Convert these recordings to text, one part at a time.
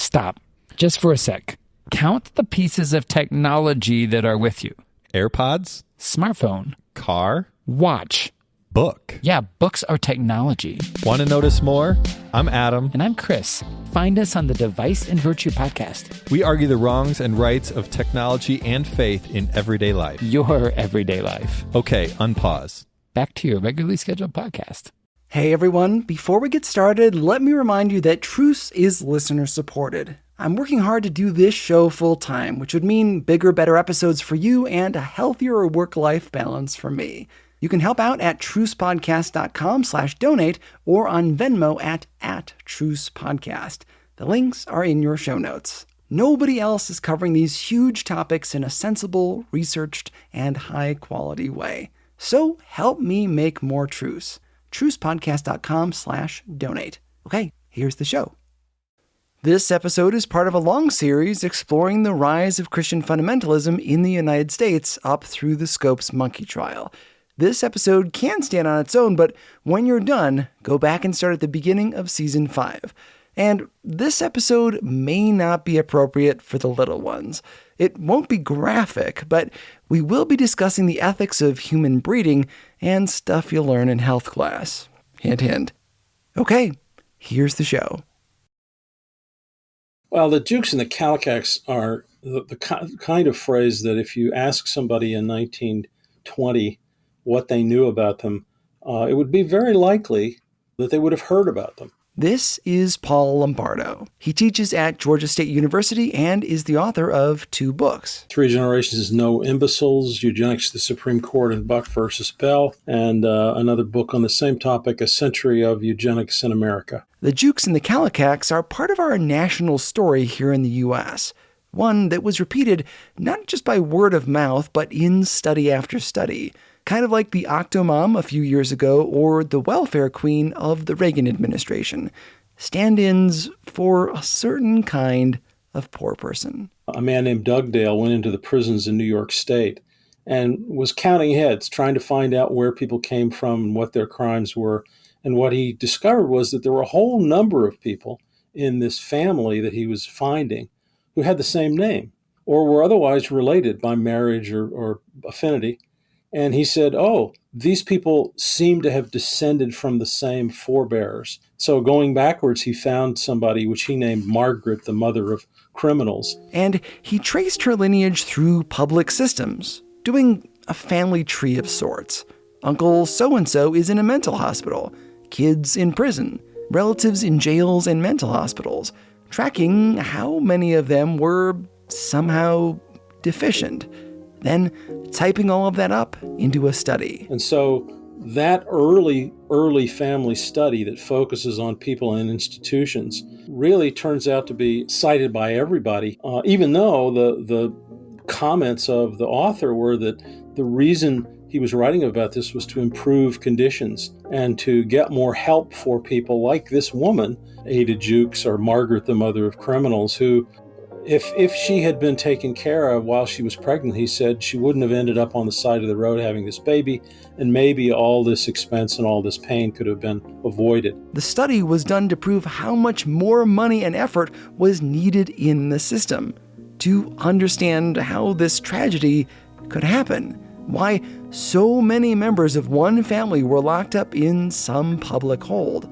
Stop. Just for a sec. Count the pieces of technology that are with you. AirPods, Smartphone. car, Watch. book. Yeah, books are technology. Want to notice more? I'm Adam. And I'm Chris. Find us on the Device and Virtue podcast. We argue the wrongs and rights of technology and faith in everyday life. Your everyday life. Okay, unpause. Back to your regularly scheduled podcast. Hey everyone, before we get started, let me remind you that Truce is listener supported. I'm working hard to do this show full time, which would mean bigger, better episodes for you and a healthier work-life balance for me. You can help out at trucepodcast.com/donate or on Venmo at @trucepodcast. The links are in your show notes. Nobody else is covering these huge topics in a sensible, researched, and high-quality way. So help me make more Truce. trucepodcast.com/donate. Okay, here's the show. This episode is part of a long series exploring the rise of Christian fundamentalism in the United States up through the Scopes monkey trial. This episode can stand on its own, but when you're done, go back and start at the beginning of Season 5. And this episode may not be appropriate for the little ones. It won't be graphic, but we will be discussing the ethics of human breeding and stuff you'll learn in health class. Hint, hint. Okay, here's the show. Well, the Jukes and the Calicacs are the kind of phrase that if you ask somebody in 1920 what they knew about them, it would be very likely that they would have heard about them. This is Paul Lombardo. He teaches at Georgia State University and is the author of 2 books. 3 Generations No Imbeciles, Eugenics, the Supreme Court, and Buck versus Bell, and another book on the same topic, A Century of Eugenics in America. The Jukes and the Calicacs are part of our national story here in the U.S., one that was repeated not just by word of mouth, but in study after study. Kind of like the Octomom a few years ago or the welfare queen of the Reagan administration. Stand-ins for a certain kind of poor person. A man named Dugdale went into the prisons in New York State and was counting heads, trying to find out where people came from and what their crimes were. And what he discovered was that there were a whole number of people in this family that he was finding who had the same name or were otherwise related by marriage or affinity. And he said, oh, these people seem to have descended from the same forebears. So going backwards, he found somebody which he named Margaret, the mother of criminals. And he traced her lineage through public systems, doing a family tree of sorts. Uncle so-and-so is in a mental hospital, kids in prison, relatives in jails and mental hospitals, tracking how many of them were somehow deficient. Then typing all of that up into a study. And so that early family study that focuses on people and institutions really turns out to be cited by everybody, even though the comments of the author were that the reason he was writing about this was to improve conditions and to get more help for people like this woman, Ada Jukes, or Margaret, the mother of criminals, who If she had been taken care of while she was pregnant, he said she wouldn't have ended up on the side of the road having this baby, and maybe all this expense and all this pain could have been avoided. The study was done to prove how much more money and effort was needed in the system to understand how this tragedy could happen, why so many members of one family were locked up in some public hold,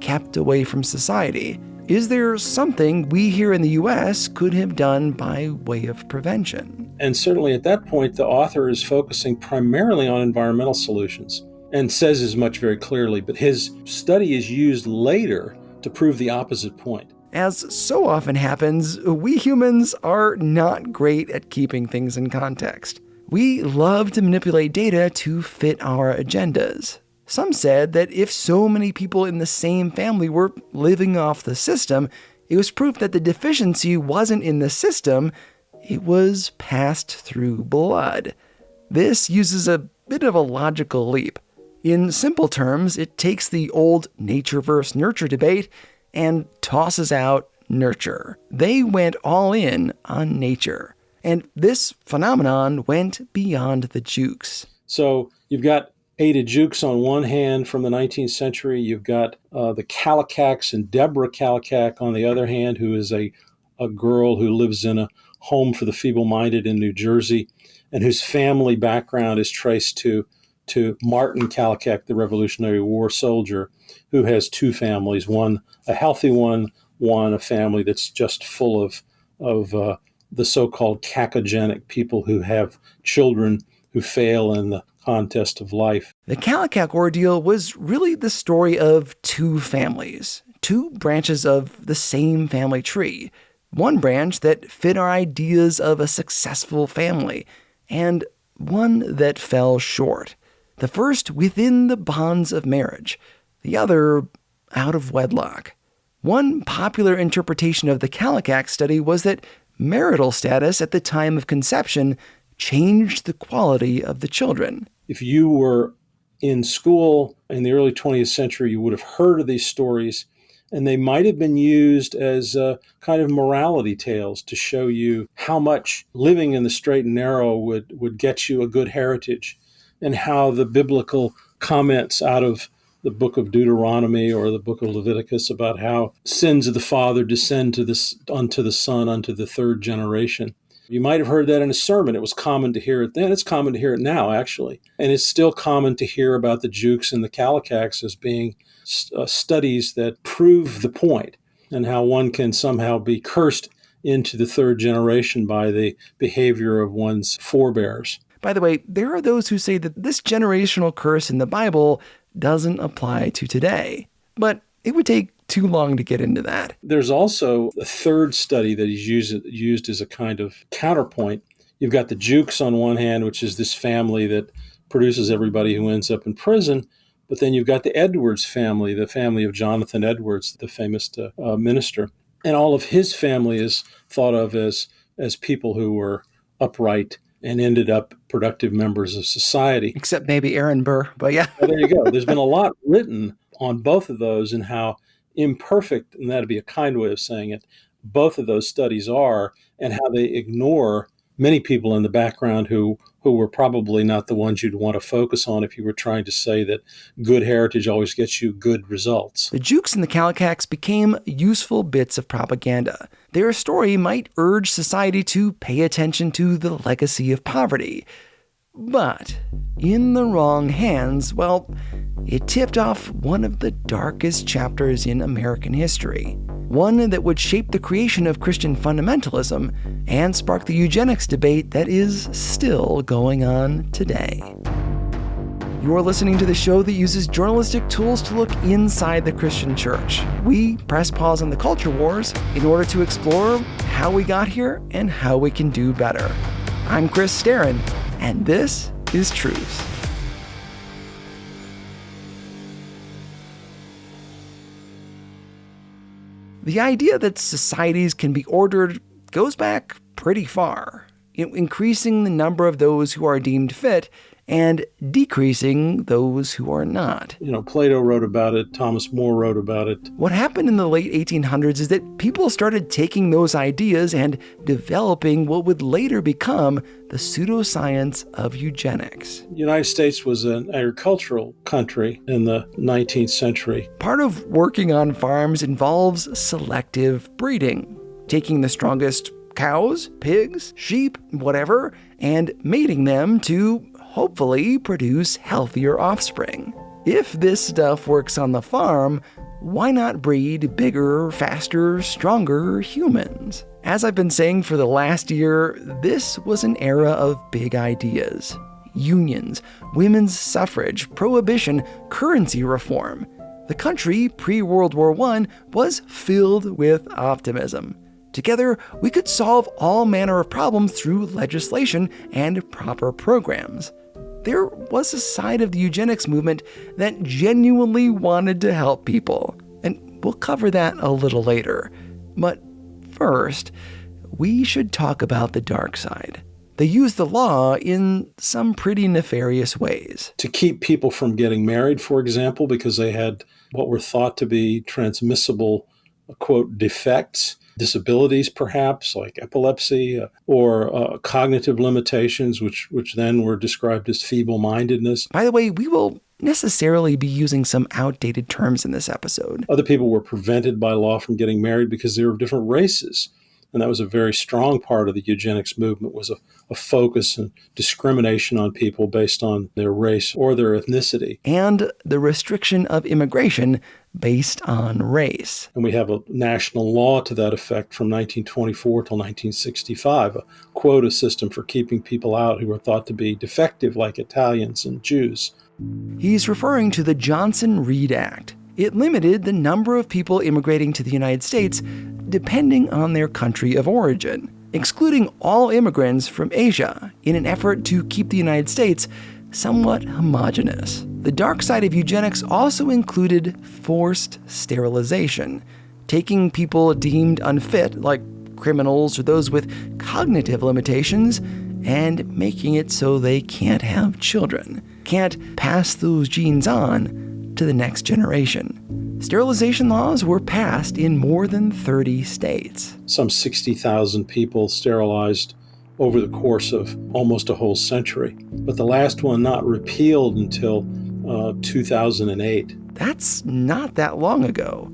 kept away from society. Is there something we here in the U.S. could have done by way of prevention? And certainly at that point, the author is focusing primarily on environmental solutions and says as much very clearly, but his study is used later to prove the opposite point. As so often happens, we humans are not great at keeping things in context. We love to manipulate data to fit our agendas. Some said that if so many people in the same family were living off the system, it was proof that the deficiency wasn't in the system, it was passed through blood. This uses a bit of a logical leap. In simple terms, it takes the old nature versus nurture debate and tosses out nurture. They went all in on nature. And this phenomenon went beyond the Jukes. So you've got Ada Jukes on one hand from the 19th century. You've got the Calicacs and Deborah Calicac on the other hand, who is a a girl who lives in a home for the feeble-minded in New Jersey, and whose family background is traced to Martin Kallikak, the Revolutionary War soldier, who has two families, one a healthy one a family that's just full of the so-called cacogenic people who have children who fail in the contest of life. The Kallikak ordeal was really the story of two families, two branches of the same family tree. One branch that fit our ideas of a successful family, and one that fell short. The first within the bonds of marriage, the other out of wedlock. One popular interpretation of the Kallikak study was that marital status at the time of conception changed the quality of the children. If you were in school in the early 20th century, you would have heard of these stories, and they might have been used as kind of morality tales to show you how much living in the straight and narrow would get you a good heritage, and how the biblical comments out of the book of Deuteronomy or the book of Leviticus about how sins of the father descend unto the son, unto the third generation. You might have heard that in a sermon. It was common to hear it then. It's common to hear it now, actually. And it's still common to hear about the Jukes and the Kallikaks as being studies that prove the point, and how one can somehow be cursed into the third generation by the behavior of one's forebears. By the way, there are those who say that this generational curse in the Bible doesn't apply to today, but it would take too long to get into that. There's also a third study that is used as a kind of counterpoint. You've got the Jukes on one hand, which is this family that produces everybody who ends up in prison, but then you've got the Edwards family, the family of Jonathan Edwards, the famous minister, and all of his family is thought of as people who were upright and ended up productive members of society. Except maybe Aaron Burr, but yeah. Well, there you go. There's been a lot written on both of those and how imperfect, and that'd be a kind way of saying it, both of those studies are, and how they ignore many people in the background who were probably not the ones you'd want to focus on if you were trying to say that good heritage always gets you good results. The Jukes and the Kallikaks became useful bits of propaganda. Their story might urge society to pay attention to the legacy of poverty. But in the wrong hands, well, it tipped off one of the darkest chapters in American history. One that would shape the creation of Christian fundamentalism and spark the eugenics debate that is still going on today. You're listening to the show that uses journalistic tools to look inside the Christian church. We press pause on the culture wars in order to explore how we got here and how we can do better. I'm Chris Staron, and this is Truce. The idea that societies can be ordered goes back pretty far, increasing the number of those who are deemed fit and decreasing those who are not. Plato wrote about it, Thomas More wrote about it. What happened in the late 1800s is that people started taking those ideas and developing what would later become the pseudoscience of eugenics. The United States was an agricultural country in the 19th century. Part of working on farms involves selective breeding, taking the strongest cows, pigs, sheep, whatever, and mating them to hopefully produce healthier offspring. If this stuff works on the farm, why not breed bigger, faster, stronger humans? As I've been saying for the last year, this was an era of big ideas. Unions, women's suffrage, prohibition, currency reform. The country, pre-World War I, was filled with optimism. Together, we could solve all manner of problems through legislation and proper programs. There was a side of the eugenics movement that genuinely wanted to help people, and we'll cover that a little later. But first, we should talk about the dark side. They used the law in some pretty nefarious ways. To keep people from getting married, for example, because they had what were thought to be transmissible, quote, defects, disabilities perhaps, like epilepsy, or cognitive limitations, which then were described as feeble-mindedness. By the way, we will necessarily be using some outdated terms in this episode. Other people were prevented by law from getting married because they were of different races. And that was a very strong part of the eugenics movement, was a focus and discrimination on people based on their race or their ethnicity. And the restriction of immigration based on race. And we have a national law to that effect from 1924 till 1965, a quota system for keeping people out who were thought to be defective, like Italians and Jews. He's referring to the Johnson-Reed Act. It limited the number of people immigrating to the United States depending on their country of origin, excluding all immigrants from Asia in an effort to keep the United States somewhat homogenous. The dark side of eugenics also included forced sterilization, taking people deemed unfit, like criminals or those with cognitive limitations, and making it so they can't have children, can't pass those genes on to the next generation. Sterilization laws were passed in more than 30 states. Some 60,000 people sterilized over the course of almost a whole century, but the last one not repealed until 2008. That's not that long ago.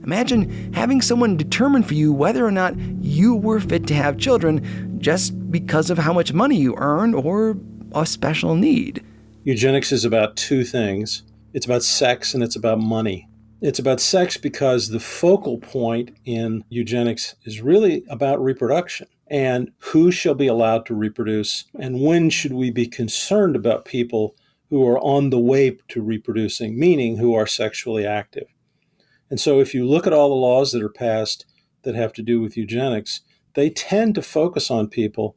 Imagine having someone determine for you whether or not you were fit to have children just because of how much money you earn or a special need. Eugenics is about two things. It's about sex and it's about money. It's about sex because the focal point in eugenics is really about reproduction and who shall be allowed to reproduce and when should we be concerned about people who are on the way to reproducing, meaning who are sexually active. And so if you look at all the laws that are passed that have to do with eugenics, they tend to focus on people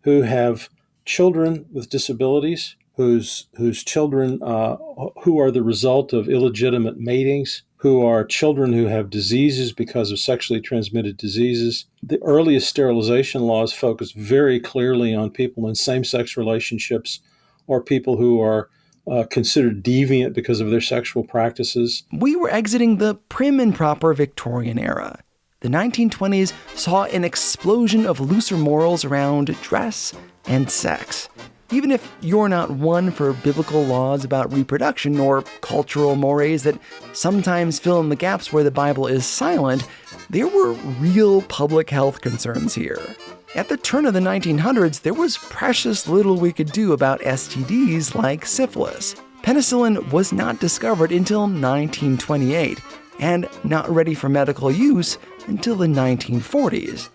who have children with disabilities, whose children who are the result of illegitimate matings, who are children who have diseases because of sexually transmitted diseases. The earliest sterilization laws focus very clearly on people in same-sex relationships or people who are considered deviant because of their sexual practices. We were exiting the prim and proper Victorian era. The 1920s saw an explosion of looser morals around dress and sex. Even if you're not one for biblical laws about reproduction or cultural mores that sometimes fill in the gaps where the Bible is silent, there were real public health concerns here. At the turn of the 1900s, there was precious little we could do about STDs like syphilis. Penicillin was not discovered until 1928, and not ready for medical use until the 1940s.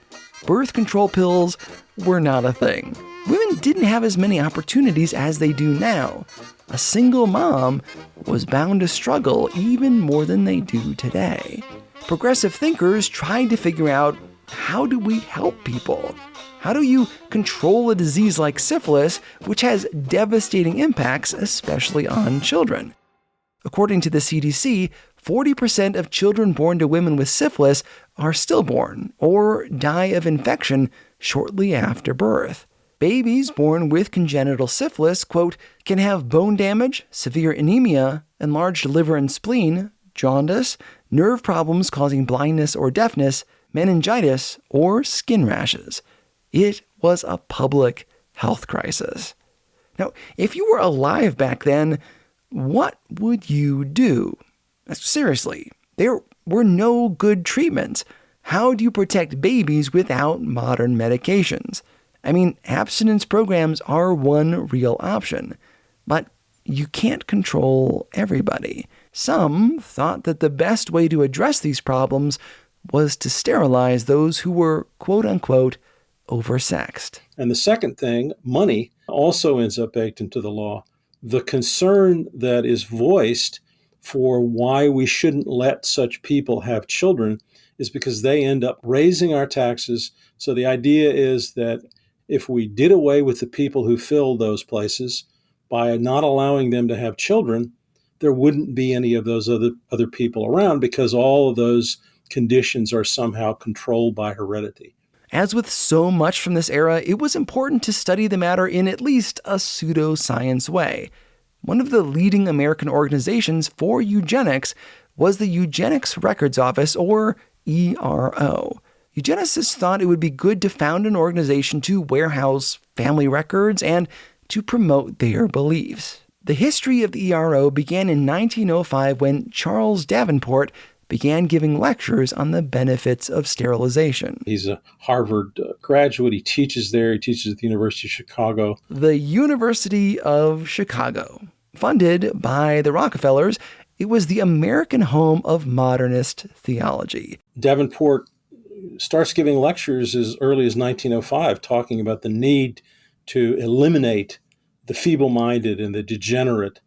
Birth control pills were not a thing. Women didn't have as many opportunities as they do now. A single mom was bound to struggle even more than they do today. Progressive thinkers tried to figure out, how do we help people? How do you control a disease like syphilis, which has devastating impacts, especially on children? According to the CDC, 40% of children born to women with syphilis are stillborn or die of infection shortly after birth. Babies born with congenital syphilis, quote, can have bone damage, severe anemia, enlarged liver and spleen, jaundice, nerve problems causing blindness or deafness, meningitis, or skin rashes. It was a public health crisis. Now, if you were alive back then, what would you do? Seriously, there were no good treatments. How do you protect babies without modern medications? I mean, abstinence programs are one real option, but you can't control everybody. Some thought that the best way to address these problems was to sterilize those who were, quote-unquote, oversexed. And the second thing, money, also ends up baked into the law. The concern that is voiced for why we shouldn't let such people have children is because they end up raising our taxes. So the idea is that if we did away with the people who filled those places by not allowing them to have children, there wouldn't be any of those other people around because all of those conditions are somehow controlled by heredity. As with so much from this era, it was important to study the matter in at least a pseudoscience way. One of the leading American organizations for eugenics was the Eugenics Records Office, or ERO. Eugenicists thought it would be good to found an organization to warehouse family records and to promote their beliefs. The history of the ERO began in 1905 when Charles Davenport began giving lectures on the benefits of sterilization. He's a Harvard graduate. He teaches there. He teaches at the University of Chicago. The University of Chicago. Funded by the Rockefellers, it was the American home of modernist theology. Davenport starts giving lectures as early as 1905, talking about the need to eliminate the feeble-minded and the degenerate.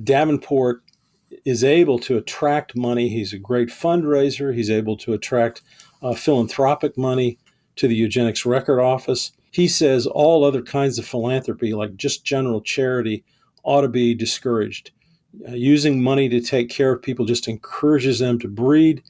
Davenport is able to attract money. He's a great fundraiser. He's able to attract philanthropic money to the Eugenics Record Office. He says all other kinds of philanthropy, like just general charity, ought to be discouraged. Using money to take care of people just encourages them to breed.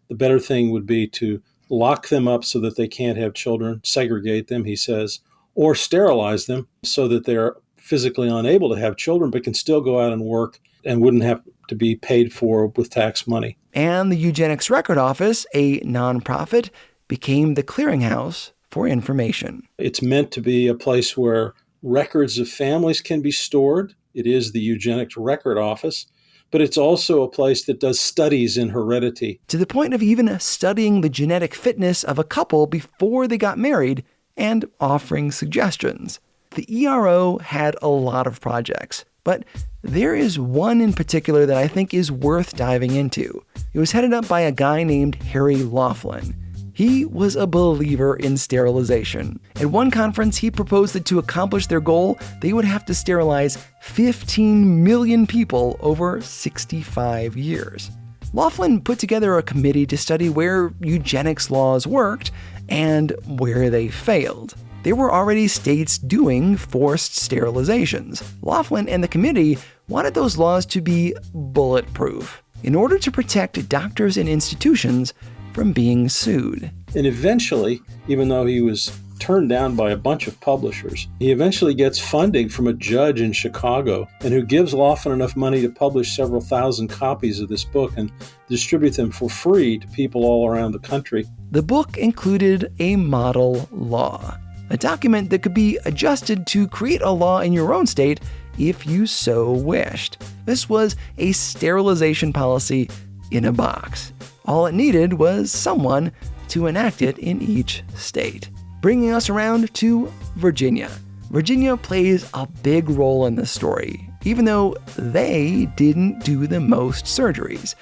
The better thing would be to lock them up so that they can't have children, segregate them, he says, or sterilize them so that they're physically unable to have children but can still go out and work and wouldn't have to be paid for with tax money. And the Eugenics Record Office, a nonprofit, became the clearinghouse for information. It's meant to be a place where records of families can be stored. It is the Eugenics Record Office, but it's also a place that does studies in heredity. To the point of even studying the genetic fitness of a couple before they got married and offering suggestions. The ERO had a lot of projects, but there is one in particular that I think is worth diving into. It was headed up by a guy named Harry Laughlin. He was a believer in sterilization. At one conference, he proposed that to accomplish their goal, they would have to sterilize 15 million people over 65 years. Laughlin put together a committee to study where eugenics laws worked and where they failed. There were already states doing forced sterilizations. Laughlin and the committee wanted those laws to be bulletproof in order to protect doctors and institutions from being sued. And eventually, even though he was turned down by a bunch of publishers, he eventually gets funding from a judge in Chicago and who gives Laughlin enough money to publish several thousand copies of this book and distribute them for free to people all around the country. The book included a model law, a document that could be adjusted to create a law in your own state if you so wished. This was a sterilization policy in a box. All it needed was someone to enact it in each state. Bringing us around to Virginia. Virginia plays a big role in this story, even though they didn't do the most surgeries.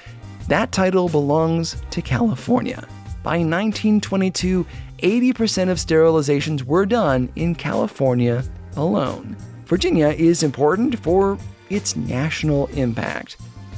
That title belongs to California. By 1922, 80% of sterilizations were done in California alone. Virginia is important for its national impact.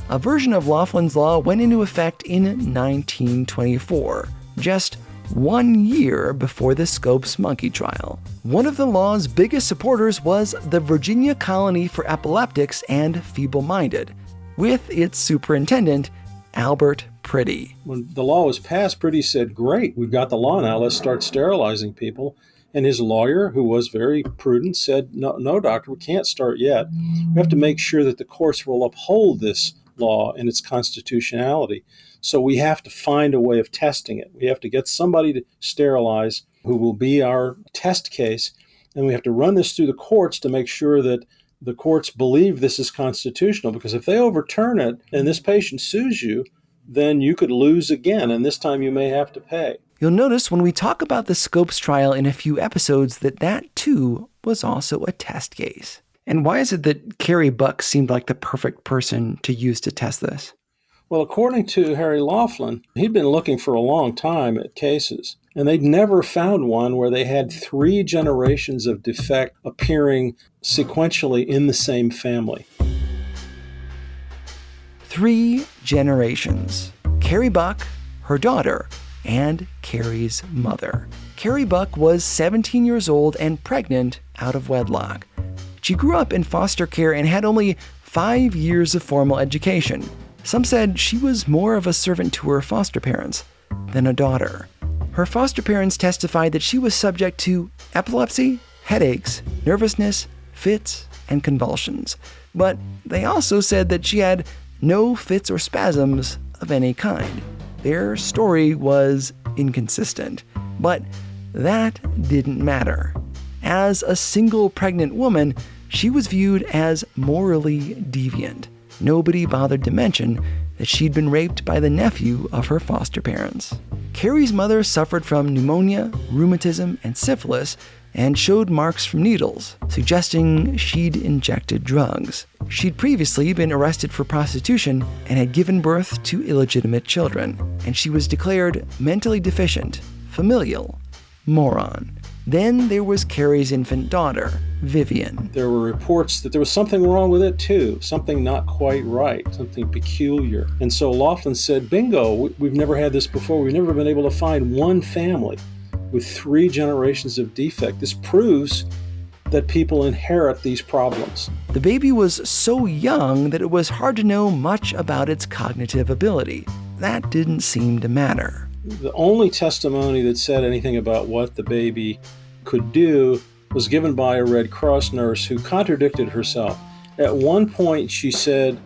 A version of Laughlin's Law went into effect in 1924, just 1 year before the Scopes monkey trial. One of the law's biggest supporters was the Virginia Colony for Epileptics and Feeble-Minded, with its superintendent, Albert Priddy. When the law was passed, Priddy said, "Great, we've got the law now, let's start sterilizing people." And his lawyer, who was very prudent, said, no, doctor, we can't start yet. We have to make sure that the courts will uphold this law and its constitutionality. So we have to find a way of testing it. We have to get somebody to sterilize who will be our test case, and we have to run this through the courts to make sure that the courts believe this is constitutional, because if they overturn it and this patient sues you, then you could lose again, and this time you may have to pay. You'll notice when we talk about the Scopes trial in a few episodes that too was also a test case. And why is it that Carrie Buck seemed like the perfect person to use to test this? Well, according to Harry Laughlin, he'd been looking for a long time at cases, and they'd never found one where they had 3 generations of defect appearing sequentially in the same family. 3 generations. Carrie Buck, her daughter, and Carrie's mother. Carrie Buck was 17 years old and pregnant out of wedlock. She grew up in foster care and had only 5 years of formal education. Some said she was more of a servant to her foster parents than a daughter. Her foster parents testified that she was subject to epilepsy, headaches, nervousness, fits, and convulsions. But they also said that she had no fits or spasms of any kind. Their story was inconsistent, but that didn't matter. As a single pregnant woman, she was viewed as morally deviant. Nobody bothered to mention that she'd been raped by the nephew of her foster parents. Carrie's mother suffered from pneumonia, rheumatism, and syphilis, and showed marks from needles, suggesting she'd injected drugs. She'd previously been arrested for prostitution and had given birth to illegitimate children, and she was declared mentally deficient, familial, moron. Then there was Carrie's infant daughter, Vivian. There were reports that there was something wrong with it too, something not quite right, something peculiar. And so Laughlin said, bingo, we've never had this before. We've never been able to find one family with 3 generations of defect. This proves that people inherit these problems. The baby was so young that it was hard to know much about its cognitive ability. That didn't seem to matter. The only testimony that said anything about what the baby could do was given by a Red Cross nurse who contradicted herself. At one point she said,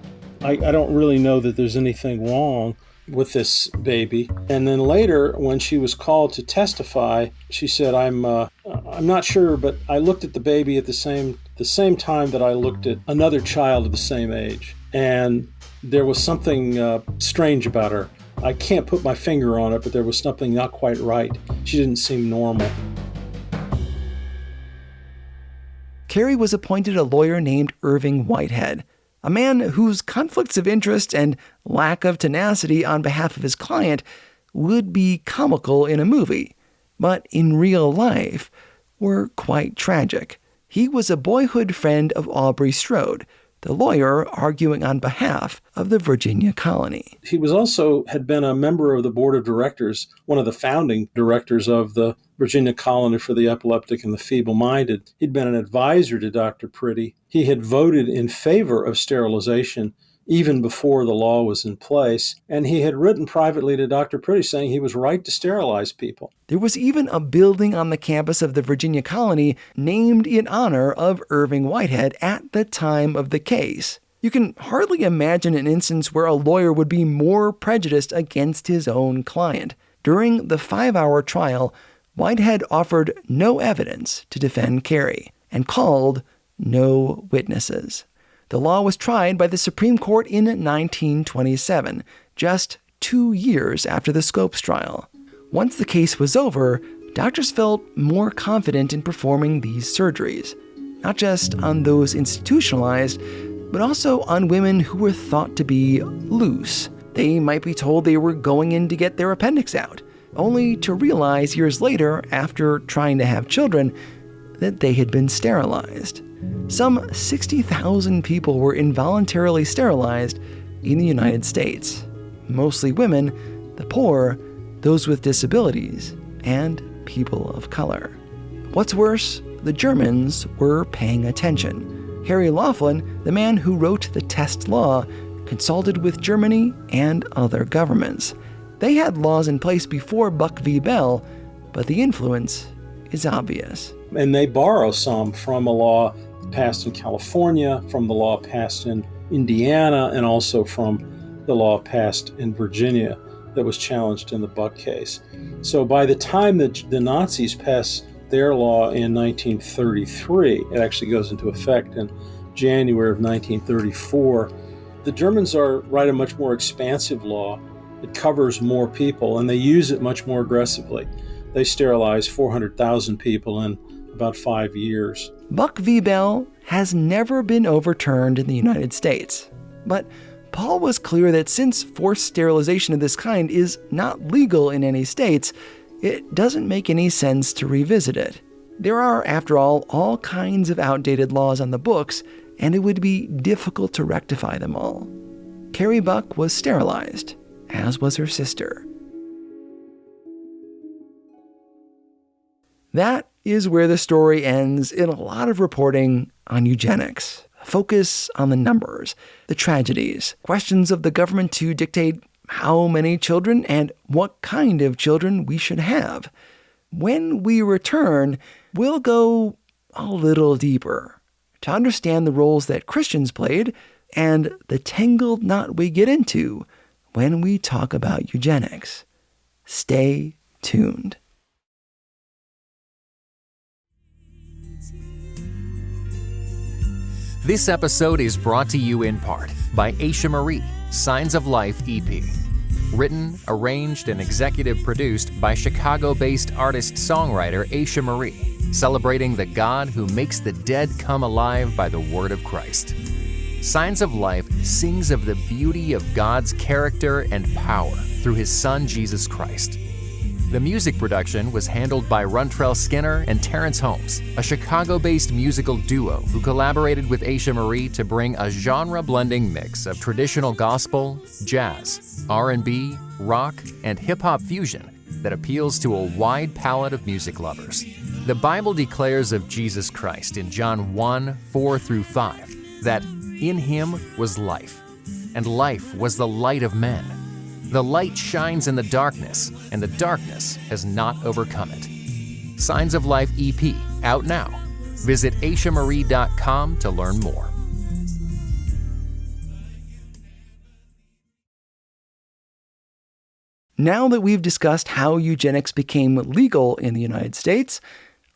I don't really know that there's anything wrong with this baby. And then later, when she was called to testify, she said, I'm not sure, but I looked at the baby at the same time that I looked at another child of the same age. And there was something strange about her. I can't put my finger on it, but there was something not quite right. She didn't seem normal. Carrie was appointed a lawyer named Irving Whitehead, a man whose conflicts of interest and lack of tenacity on behalf of his client would be comical in a movie, but in real life were quite tragic. He was a boyhood friend of Aubrey Strode, the lawyer arguing on behalf of the Virginia colony. He had been a member of the board of directors, one of the founding directors of the Virginia colony for the epileptic and the feeble-minded. He'd been an advisor to Dr. Priddy. He had voted in favor of sterilization even before the law was in place, and he had written privately to Dr. Priddy saying he was right to sterilize people. There was even a building on the campus of the Virginia colony named in honor of Irving Whitehead at the time of the case. You can hardly imagine an instance where a lawyer would be more prejudiced against his own client. During the 5-hour trial, Whitehead offered no evidence to defend Carrie and called no witnesses. The law was tried by the Supreme Court in 1927, just 2 years after the Scopes trial. Once the case was over, doctors felt more confident in performing these surgeries, not just on those institutionalized, but also on women who were thought to be loose. They might be told they were going in to get their appendix out, only to realize years later, after trying to have children, that they had been sterilized. Some 60,000 people were involuntarily sterilized in the United States. Mostly women, the poor, those with disabilities, and people of color. What's worse, the Germans were paying attention. Harry Laughlin, the man who wrote the test law, consulted with Germany and other governments. They had laws in place before Buck v. Bell, but the influence is obvious. And they borrow some from a law passed in California, from the law passed in Indiana, and also from the law passed in Virginia that was challenged in the Buck case. So by the time that the Nazis passed their law in 1933, it actually goes into effect in January of 1934, the Germans write a much more expansive law. It covers more people, and they use it much more aggressively. They sterilize 400,000 people in about 5 years. Buck v. Bell has never been overturned in the United States. But Paul was clear that since forced sterilization of this kind is not legal in any states, it doesn't make any sense to revisit it. There are, after all kinds of outdated laws on the books, and it would be difficult to rectify them all. Carrie Buck was sterilized, as was her sister. That is where the story ends in a lot of reporting on eugenics. Focus on the numbers, the tragedies, questions of the government to dictate how many children and what kind of children we should have. When we return, we'll go a little deeper to understand the roles that Christians played and the tangled knot we get into when we talk about eugenics. Stay tuned. This episode is brought to you in part by Aisha Marie, Signs of Life EP. Written, arranged, and executive produced by Chicago-based artist-songwriter Aisha Marie, celebrating the God who makes the dead come alive by the word of Christ. Signs of Life sings of the beauty of God's character and power through His Son, Jesus Christ. The music production was handled by Runtrell Skinner and Terrence Holmes, a Chicago-based musical duo who collaborated with Aisha Marie to bring a genre-blending mix of traditional gospel, jazz, R&B, rock, and hip-hop fusion that appeals to a wide palette of music lovers. The Bible declares of Jesus Christ in John 1:4-5 that in Him was life, and life was the light of men. The light shines in the darkness, and the darkness has not overcome it. Signs of Life EP, out now. Visit aishamarie.com to learn more. Now that we've discussed how eugenics became legal in the United States,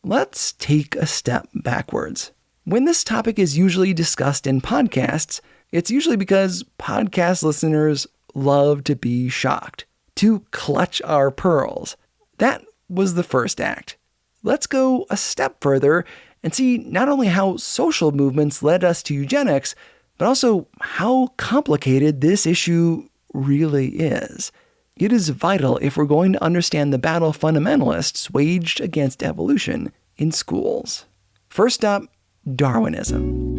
let's take a step backwards. When this topic is usually discussed in podcasts, it's usually because podcast listeners love to be shocked, to clutch our pearls. That was the first act. Let's go a step further and see not only how social movements led us to eugenics, but also how complicated this issue really is. It is vital if we're going to understand the battle fundamentalists waged against evolution in schools. First up, Darwinism.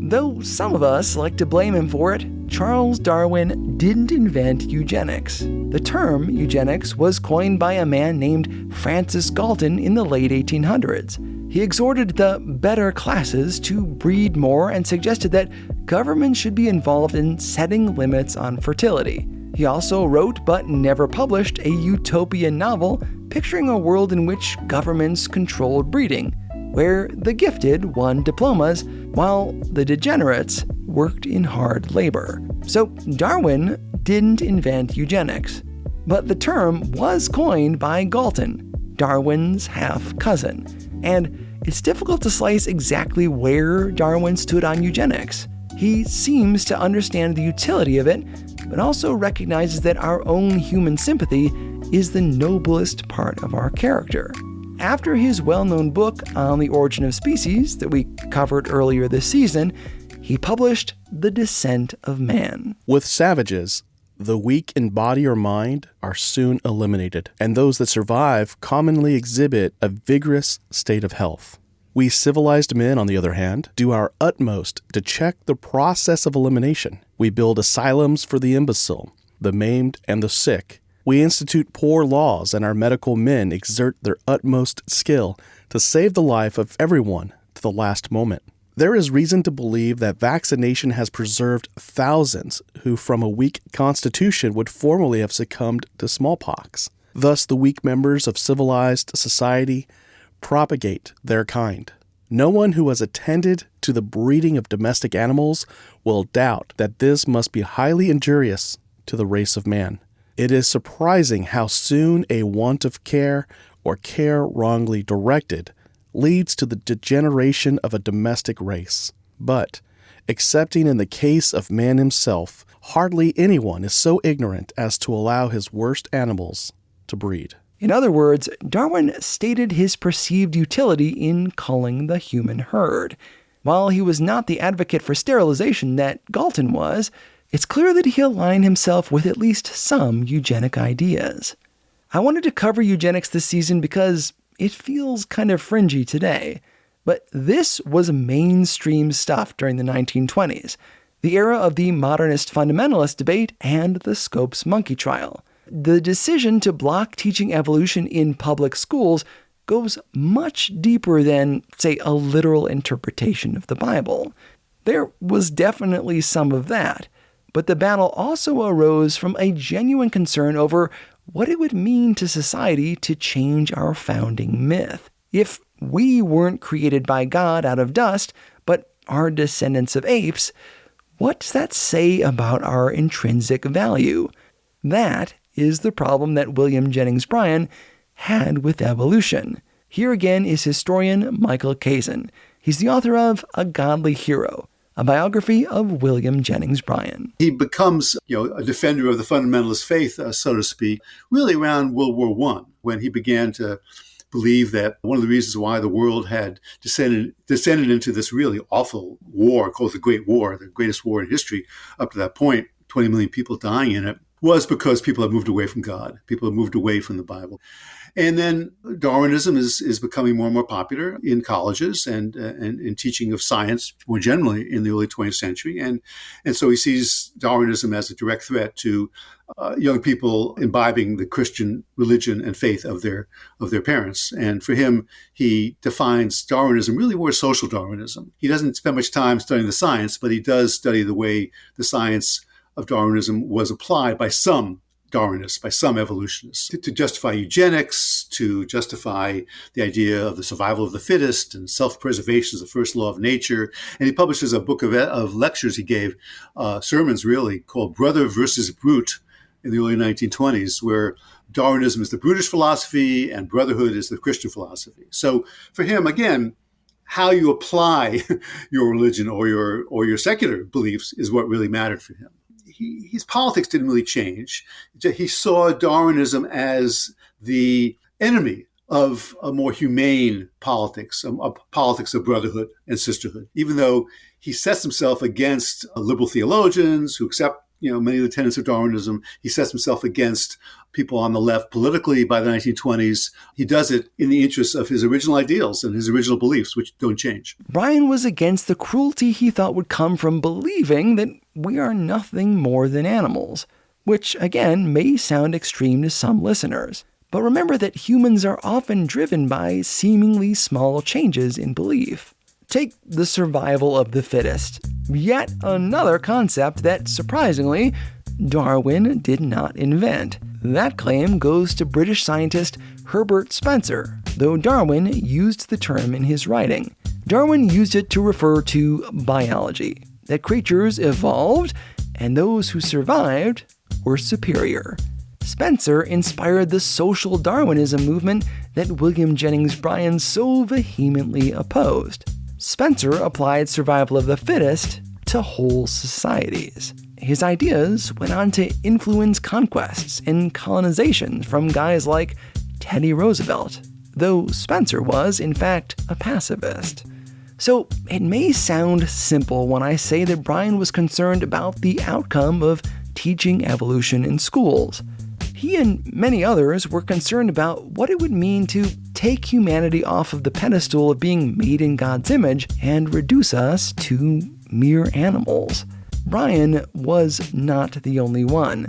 Though some of us like to blame him for it, Charles Darwin didn't invent eugenics. The term eugenics was coined by a man named Francis Galton in the late 1800s. He exhorted the better classes to breed more and suggested that government should be involved in setting limits on fertility. He also wrote but never published a utopian novel picturing a world in which governments controlled breeding, where the gifted won diplomas while the degenerates worked in hard labor. So Darwin didn't invent eugenics, but the term was coined by Galton, Darwin's half-cousin, and it's difficult to slice exactly where Darwin stood on eugenics. He seems to understand the utility of it, but also recognizes that our own human sympathy is the noblest part of our character. After his well-known book on the origin of species that we covered earlier this season, he published The Descent of Man. With savages, the weak in body or mind are soon eliminated, and those that survive commonly exhibit a vigorous state of health. We civilized men, on the other hand, do our utmost to check the process of elimination. We build asylums for the imbecile, the maimed, and the sick. We institute poor laws, and our medical men exert their utmost skill to save the life of everyone to the last moment. There is reason to believe that vaccination has preserved thousands who from a weak constitution would formerly have succumbed to smallpox. Thus, the weak members of civilized society propagate their kind. No one who has attended to the breeding of domestic animals will doubt that this must be highly injurious to the race of man. It is surprising how soon a want of care or care wrongly directed leads to the degeneration of a domestic race. But, excepting in the case of man himself, hardly anyone is so ignorant as to allow his worst animals to breed. In other words, Darwin stated his perceived utility in culling the human herd. While he was not the advocate for sterilization that Galton was, it's clear that he aligned himself with at least some eugenic ideas. I wanted to cover eugenics this season because it feels kind of fringy today, but this was mainstream stuff during the 1920s, the era of the modernist fundamentalist debate and the Scopes monkey trial. The decision to block teaching evolution in public schools goes much deeper than, say, a literal interpretation of the Bible. There was definitely some of that, but the battle also arose from a genuine concern over what it would mean to society to change our founding myth. If we weren't created by God out of dust, but are descendants of apes, what does that say about our intrinsic value? That is the problem that William Jennings Bryan had with evolution. Here again is historian Michael Kazin. He's the author of A Godly Hero, a biography of William Jennings Bryan. He becomes, a defender of the fundamentalist faith, so to speak, really around World War I, when he began to believe that one of the reasons why the world had descended into this really awful war called the Great War, the greatest war in history up to that point, 20 million people dying in it, was because people had moved away from God. People had moved away from the Bible. And then Darwinism is becoming more and more popular in colleges and in teaching of science more generally in the early 20th century. And so he sees Darwinism as a direct threat to young people imbibing the Christian religion and faith of their parents. And for him, he defines Darwinism really more social Darwinism. He doesn't spend much time studying the science, but he does study the way the science of Darwinism was applied by some Darwinists, by some evolutionists, to justify eugenics, to justify the idea of the survival of the fittest and self-preservation as the first law of nature. And he publishes a book of lectures he gave, sermons really, called Brother versus Brute in the early 1920s, where Darwinism is the brutish philosophy and brotherhood is the Christian philosophy. So for him, again, how you apply your religion or your secular beliefs is what really mattered for him. His politics didn't really change. He saw Darwinism as the enemy of a more humane politics, a politics of brotherhood and sisterhood, even though he sets himself against liberal theologians who accept many of the tenets of Darwinism. He sets himself against people on the left politically by the 1920s. He does it in the interest of his original ideals and his original beliefs, which don't change. Bryan was against the cruelty he thought would come from believing that we are nothing more than animals, which, again, may sound extreme to some listeners. But remember that humans are often driven by seemingly small changes in belief. Take the survival of the fittest, yet another concept that, surprisingly, Darwin did not invent. That claim goes to British scientist Herbert Spencer, though Darwin used the term in his writing. Darwin used it to refer to biology, that creatures evolved and those who survived were superior. Spencer inspired the social Darwinism movement that William Jennings Bryan so vehemently opposed. Spencer applied survival of the fittest to whole societies. His ideas went on to influence conquests and colonizations from guys like Teddy Roosevelt, though Spencer was, in fact, a pacifist. So it may sound simple when I say that Bryan was concerned about the outcome of teaching evolution in schools. He and many others were concerned about what it would mean to take humanity off of the pedestal of being made in God's image and reduce us to mere animals. Bryan was not the only one.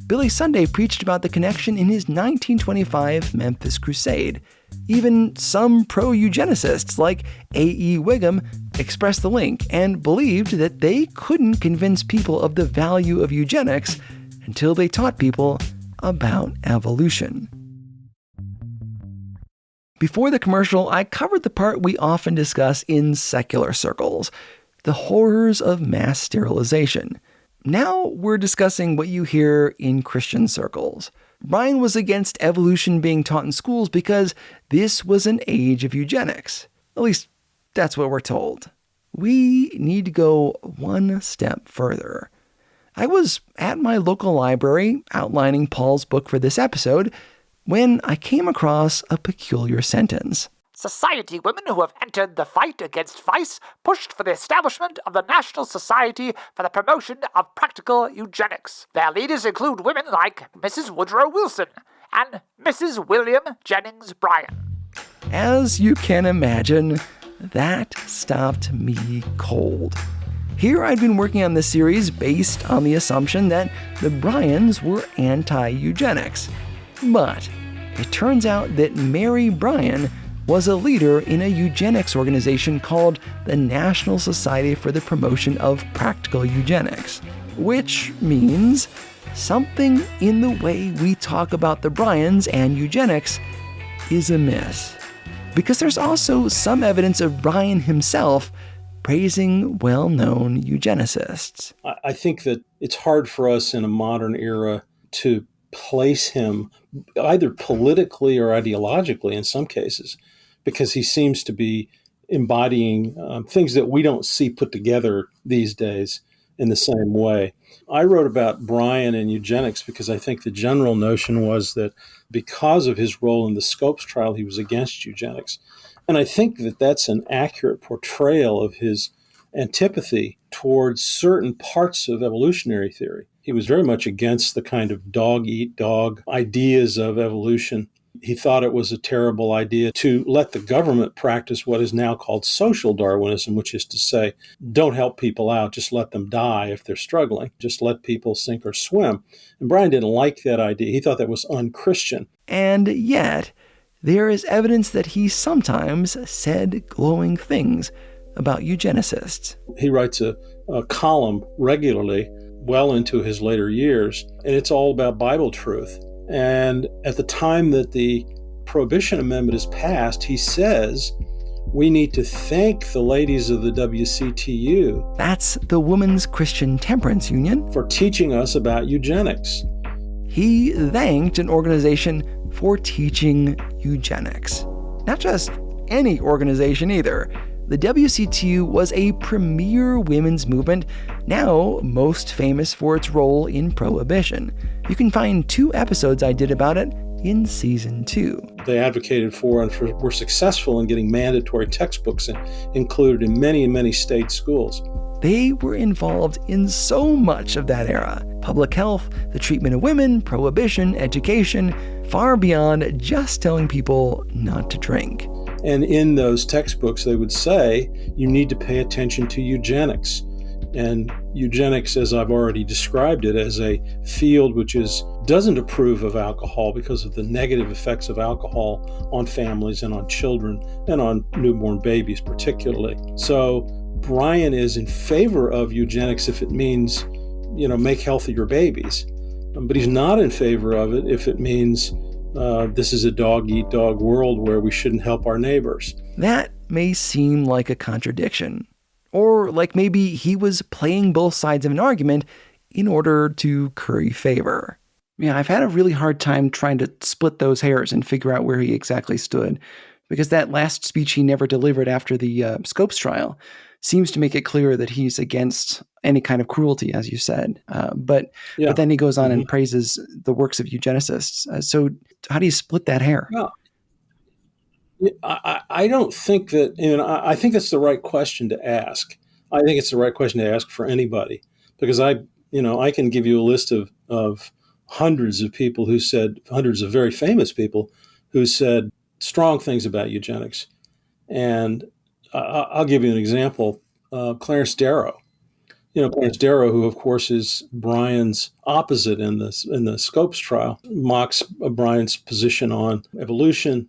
Billy Sunday preached about the connection in his 1925 Memphis Crusade. Even some pro-eugenicists like A.E. Wiggum expressed the link and believed that they couldn't convince people of the value of eugenics until they taught people about evolution. Before the commercial, I covered the part we often discuss in secular circles, the horrors of mass sterilization. Now we're discussing what you hear in Christian circles. Bryan was against evolution being taught in schools because this was an age of eugenics. At least, that's what we're told. We need to go one step further. I was at my local library outlining Paul's book for this episode when I came across a peculiar sentence. Society women who have entered the fight against vice pushed for the establishment of the National Society for the Promotion of Practical Eugenics. Their leaders include women like Mrs. Woodrow Wilson and Mrs. William Jennings Bryan. As you can imagine, that stopped me cold. Here I'd been working on this series based on the assumption that the Bryans were anti-eugenics. But it turns out that Mary Bryan was a leader in a eugenics organization called the National Society for the Promotion of Practical Eugenics, which means something in the way we talk about the Bryans and eugenics is amiss. Because there's also some evidence of Bryan himself praising well-known eugenicists. I think that it's hard for us in a modern era to place him either politically or ideologically in some cases, because he seems to be embodying things that we don't see put together these days in the same way. I wrote about Bryan and eugenics because I think the general notion was that because of his role in the Scopes trial, he was against eugenics. And I think that that's an accurate portrayal of his antipathy towards certain parts of evolutionary theory. He was very much against the kind of dog-eat-dog ideas of evolution. He thought it was a terrible idea to let the government practice what is now called social Darwinism, which is to say, don't help people out, just let them die if they're struggling, just let people sink or swim. And Bryan didn't like that idea. He thought that was unchristian. And yet, there is evidence that he sometimes said glowing things about eugenicists. He writes a column regularly, well into his later years, and it's all about Bible truth. And at the time that the Prohibition Amendment is passed, he says, we need to thank the ladies of the WCTU. That's the Women's Christian Temperance Union. For teaching us about eugenics. He thanked an organization for teaching eugenics. Not just any organization either. The WCTU was a premier women's movement, now most famous for its role in prohibition. You can find 2 episodes I did about it in season 2. They advocated for and were successful in getting mandatory textbooks included in many, many state schools. They were involved in so much of that era. Public health, the treatment of women, prohibition, education, far beyond just telling people not to drink. And in those textbooks, they would say, you need to pay attention to eugenics. And eugenics, as I've already described it, as a field which doesn't approve of alcohol because of the negative effects of alcohol on families and on children and on newborn babies particularly. So Bryan is in favor of eugenics if it means, make healthier babies. But he's not in favor of it if it means this is a dog-eat-dog world where we shouldn't help our neighbors. That may seem like a contradiction. Or like maybe he was playing both sides of an argument in order to curry favor. Yeah, I've had a really hard time trying to split those hairs and figure out where he exactly stood, because that last speech he never delivered after the Scopes trial seems to make it clear that he's against any kind of cruelty, as you said. But then he goes on and praises the works of eugenicists. So how do you split that hair? Well, I don't think that, I think that's the right question to ask. I think it's the right question to ask for anybody, because I can give you a list of hundreds of people hundreds of very famous people who said strong things about eugenics. And I'll give you an example. Clarence Darrow. Clarence Darrow, who of course is Bryan's opposite in the Scopes trial, mocks Bryan's position on evolution,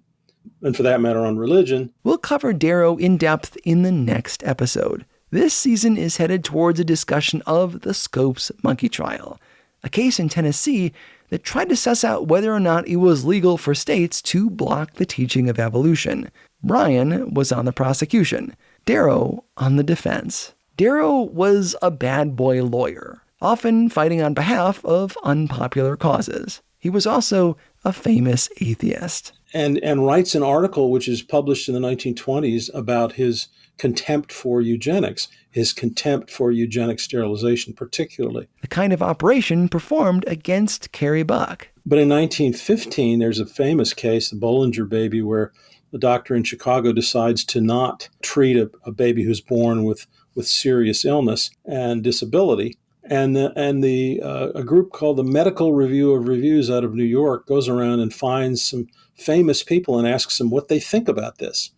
and for that matter on religion. We'll cover Darrow in depth in the next episode. This season is headed towards a discussion of the Scopes monkey trial, a case in Tennessee that tried to suss out whether or not it was legal for states to block the teaching of evolution. Bryan was on the prosecution, Darrow on the defense. Darrow was a bad boy lawyer, often fighting on behalf of unpopular causes. He was also a famous atheist. And writes an article which is published in the 1920s about his contempt for eugenics, his contempt for eugenic sterilization particularly. The kind of operation performed against Carrie Buck. But in 1915, there's a famous case, the Bollinger baby, where the doctor in Chicago decides to not treat a baby who's born with serious illness and disability. And a group called the Medical Review of Reviews out of New York goes around and finds some famous people and asks them what they think about this.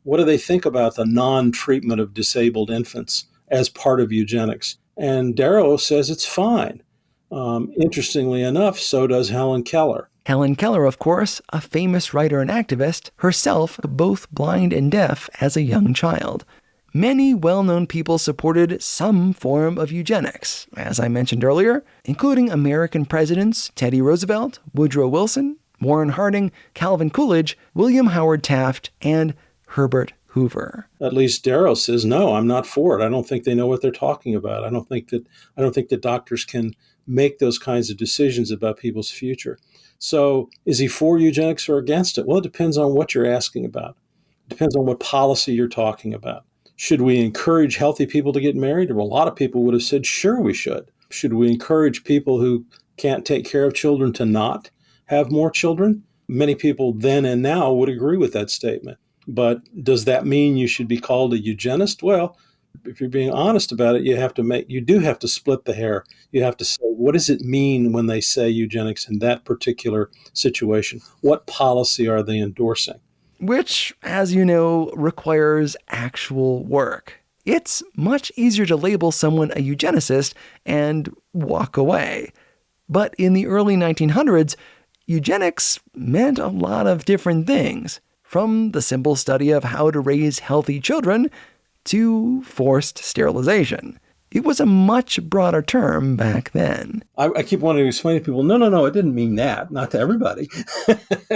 What do they think about the non-treatment of disabled infants as part of eugenics? And Darrow says it's fine. Interestingly enough, so does Helen Keller. Helen Keller, of course, a famous writer and activist, herself both blind and deaf as a young child. Many well-known people supported some form of eugenics, as I mentioned earlier, including American presidents Teddy Roosevelt, Woodrow Wilson, Warren Harding, Calvin Coolidge, William Howard Taft, and Herbert Hoover. At least Darrow says, no, I'm not for it. I don't think they know what they're talking about. I don't think that doctors can make those kinds of decisions about people's future. So is he for eugenics or against it? Well, it depends on what you're asking about. Depends on what policy you're talking about. Should we encourage healthy people to get married? Well, a lot of people would have said, sure, we should. Should we encourage people who can't take care of children to not have more children? Many people then and now would agree with that statement. But does that mean you should be called a eugenist? Well, if you're being honest about it, you do have to split the hair. You have to say, what does it mean when they say eugenics in that particular situation? What policy are they endorsing? Which, as you know, requires actual work. It's much easier to label someone a eugenicist and walk away. But in the early 1900s, eugenics meant a lot of different things, from the simple study of how to raise healthy children to forced sterilization. It was a much broader term back then. I keep wanting to explain to people, no, it didn't mean that, not to everybody,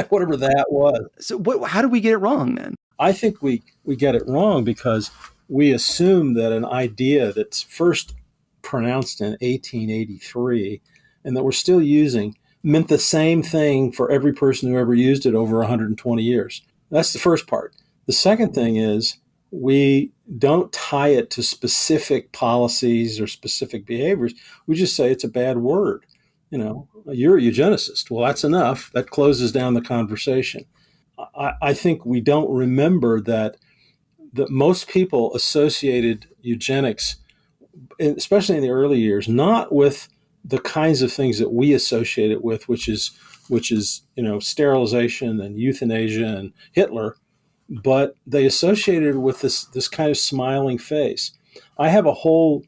whatever that was. So how do we get it wrong then? I think we get it wrong because we assume that an idea that's first pronounced in 1883 and that we're still using meant the same thing for every person who ever used it over 120 years. That's the first part. The second thing is we don't tie it to specific policies or specific behaviors. We just say it's a bad word. You're a eugenicist. Well, that's enough. That closes down the conversation. I think we don't remember that most people associated eugenics, especially in the early years, not with the kinds of things that we associate it with, which is sterilization and euthanasia and Hitler, but they associated it with this kind of smiling face. I have a whole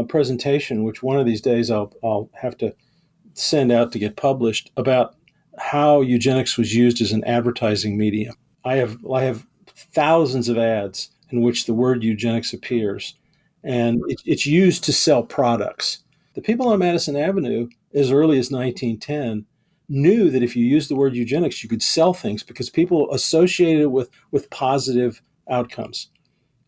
presentation, which one of these days I'll have to send out to get published, about how eugenics was used as an advertising medium. I have thousands of ads in which the word eugenics appears, and it's used to sell products. The people on Madison Avenue, as early as 1910, knew that if you used the word eugenics, you could sell things because people associated it with positive outcomes.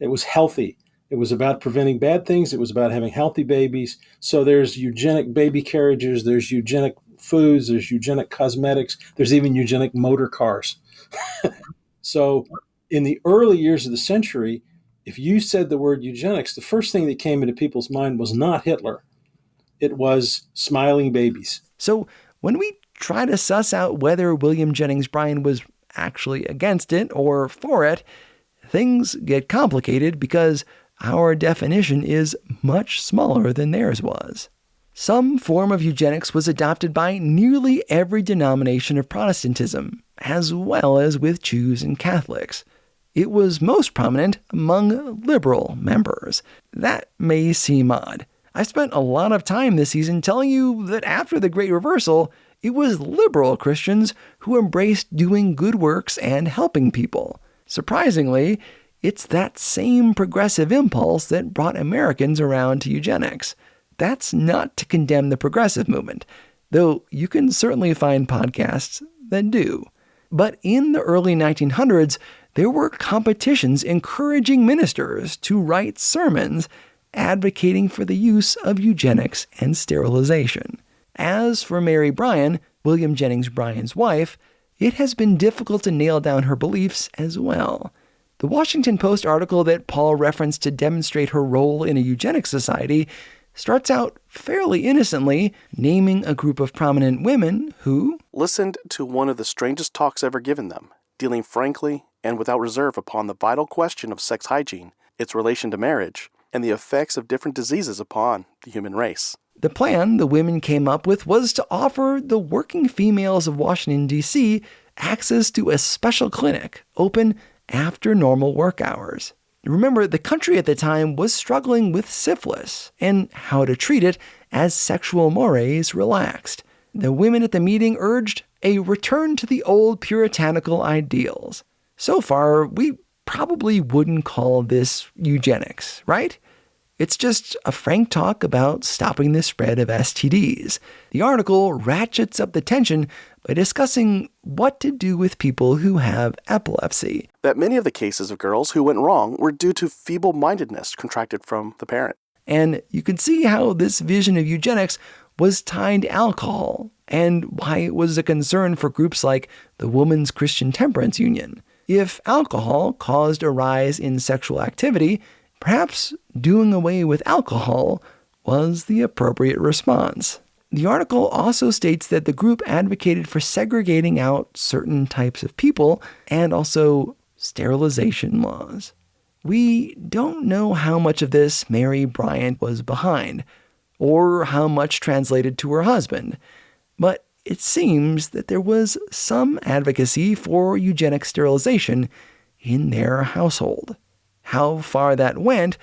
It was healthy. It was about preventing bad things. It was about having healthy babies. So there's eugenic baby carriages, there's eugenic foods, there's eugenic cosmetics, there's even eugenic motor cars. So in the early years of the century, if you said the word eugenics, the first thing that came into people's mind was not Hitler. It was smiling babies. So when we try to suss out whether William Jennings Bryan was actually against it or for it, things get complicated because our definition is much smaller than theirs was. Some form of eugenics was adopted by nearly every denomination of Protestantism, as well as with Jews and Catholics. It was most prominent among liberal members. That may seem odd. I spent a lot of time this season telling you that after the Great Reversal, it was liberal Christians who embraced doing good works and helping people. Surprisingly, it's that same progressive impulse that brought Americans around to eugenics. That's not to condemn the progressive movement, though you can certainly find podcasts that do. But in the early 1900s, there were competitions encouraging ministers to write sermons advocating for the use of eugenics and sterilization. As for Mary Bryan, William Jennings Bryan's wife, it has been difficult to nail down her beliefs as well. The Washington Post article that Paul referenced to demonstrate her role in a eugenics society starts out fairly innocently, naming a group of prominent women who listened to one of the strangest talks ever given them, dealing frankly and without reserve upon the vital question of sex hygiene, its relation to marriage, and the effects of different diseases upon the human race. The plan the women came up with was to offer the working females of Washington, D.C. access to a special clinic open after normal work hours. Remember, the country at the time was struggling with syphilis and how to treat it as sexual mores relaxed. The women at the meeting urged a return to the old puritanical ideals. So far, we probably wouldn't call this eugenics, right? It's just a frank talk about stopping the spread of STDs. The article ratchets up the tension by discussing what to do with people who have epilepsy. That many of the cases of girls who went wrong were due to feeble-mindedness contracted from the parent. And you can see how this vision of eugenics was tied to alcohol, and why it was a concern for groups like the Women's Christian Temperance Union. If alcohol caused a rise in sexual activity, perhaps doing away with alcohol was the appropriate response. The article also states that the group advocated for segregating out certain types of people and also sterilization laws. We don't know how much of this Mary Bryant was behind, or how much translated to her husband, but it seems that there was some advocacy for eugenic sterilization in their household. How far that went,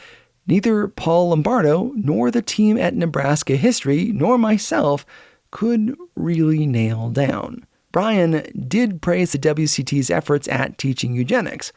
neither Paul Lombardo nor the team at Nebraska History nor myself could really nail down. Bryan did praise the WCT's efforts at teaching eugenics,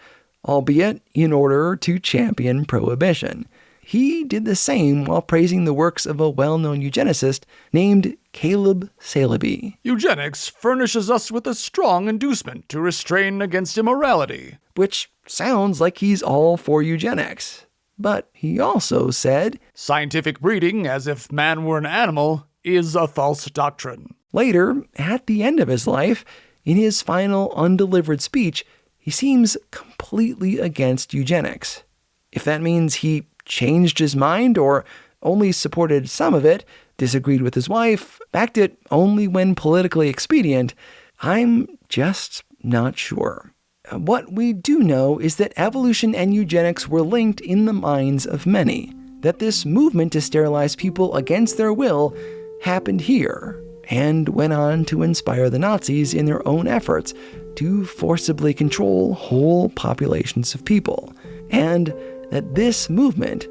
albeit in order to champion prohibition. He did the same while praising the works of a well-known eugenicist named Caleb Saleeby. Eugenics furnishes us with a strong inducement to restrain against immorality. Which sounds like he's all for eugenics. But he also said, Scientific breeding, as if man were an animal, is a false doctrine. Later, at the end of his life, in his final undelivered speech, he seems completely against eugenics. If that means he changed his mind or only supported some of it, disagreed with his wife, backed it only when politically expedient, I'm just not sure. What we do know is that evolution and eugenics were linked in the minds of many, that this movement to sterilize people against their will happened here, and went on to inspire the Nazis in their own efforts to forcibly control whole populations of people, and that this movement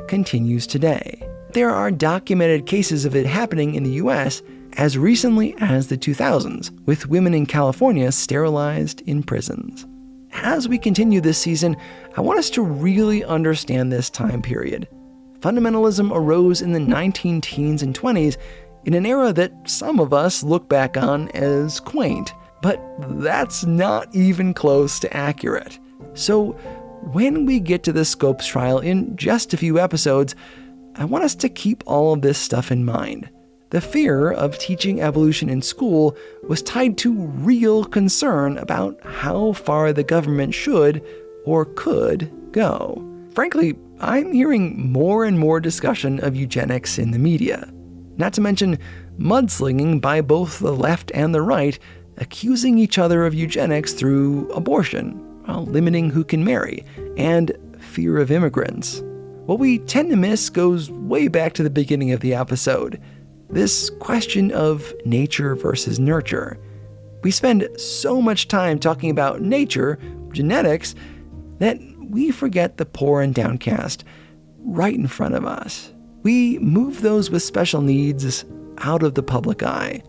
continues today. There are documented cases of it happening in the US as recently as the 2000s, with women in California sterilized in prisons. As we continue this season, I want us to really understand this time period. Fundamentalism arose in the 19-teens and 20s in an era that some of us look back on as quaint, but that's not even close to accurate. So when we get to the Scopes trial in just a few episodes, I want us to keep all of this stuff in mind. The fear of teaching evolution in school was tied to real concern about how far the government should or could go. Frankly, I'm hearing more and more discussion of eugenics in the media. Not to mention mudslinging by both the left and the right, accusing each other of eugenics through abortion, while limiting who can marry, and fear of immigrants. What we tend to miss goes way back to the beginning of the episode. This question of nature versus nurture. We spend so much time talking about nature, genetics, that we forget the poor and downcast right in front of us. We move those with special needs out of the public eye,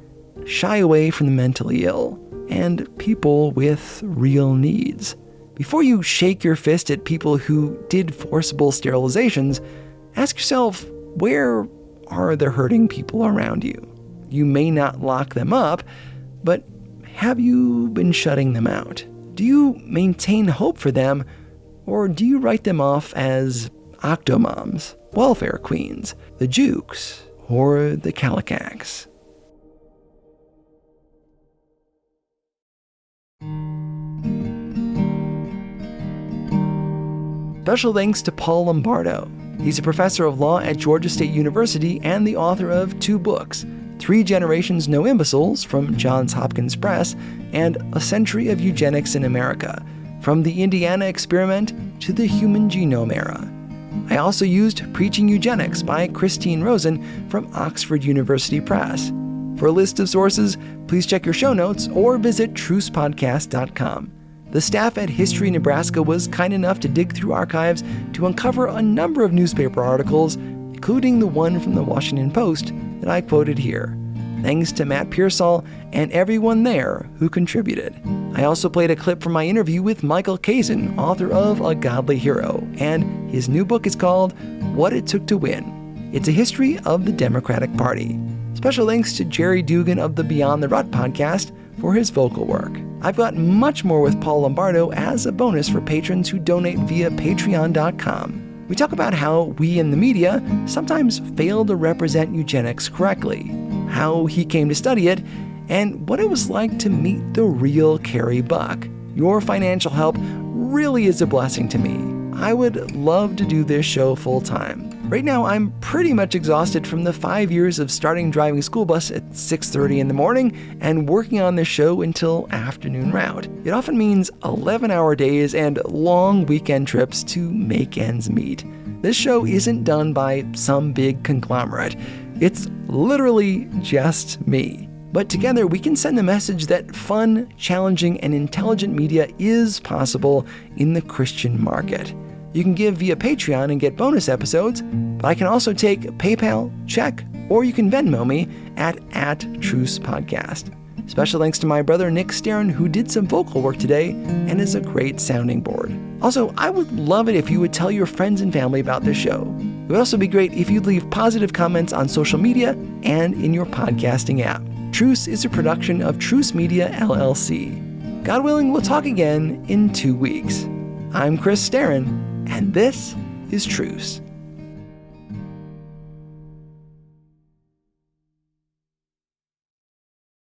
shy away from the mentally ill, and people with real needs. Before you shake your fist at people who did forcible sterilizations, ask yourself, where are the hurting people around you? You may not lock them up, but have you been shutting them out? Do you maintain hope for them, or do you write them off as octomoms, welfare queens, the jukes, or the calicacs? Special thanks to Paul Lombardo. He's a professor of law at Georgia State University and the author of 2 books, 3 Generations No Imbeciles from Johns Hopkins Press and A Century of Eugenics in America, from the Indiana Experiment to the Human Genome Era. I also used Preaching Eugenics by Christine Rosen from Oxford University Press. For a list of sources, please check your show notes or visit trucepodcast.com. The staff at History Nebraska was kind enough to dig through archives to uncover a number of newspaper articles, including the one from the Washington Post that I quoted here. Thanks to Matt Pearsall and everyone there who contributed. I also played a clip from my interview with Michael Kazin, author of A Godly Hero, and his new book is called What It Took to Win. It's a history of the Democratic Party. Special thanks to Jerry Dugan of the Beyond the Rut podcast for his vocal work. I've got much more with Paul Lombardo as a bonus for patrons who donate via patreon.com. We talk about how we in the media sometimes fail to represent eugenics correctly, how he came to study it, and what it was like to meet the real Carrie Buck, Your financial help really is a blessing to me. I would love to do this show full time. Right now, I'm pretty much exhausted from the 5 years of starting driving school bus at 6:30 in the morning and working on this show until afternoon route. It often means 11-hour days and long weekend trips to make ends meet. This show isn't done by some big conglomerate. It's literally just me. But together we can send the message that fun, challenging, and intelligent media is possible in the Christian market. You can give via Patreon and get bonus episodes, but I can also take PayPal, check, or you can Venmo me at Truce Podcast. Special thanks to my brother Nick Starron, who did some vocal work today and is a great sounding board. Also, I would love it if you would tell your friends and family about this show. It would also be great if you'd leave positive comments on social media and in your podcasting app. Truce is a production of Truce Media, LLC. God willing, we'll talk again in 2 weeks. I'm Chris Starron, and this is Truce.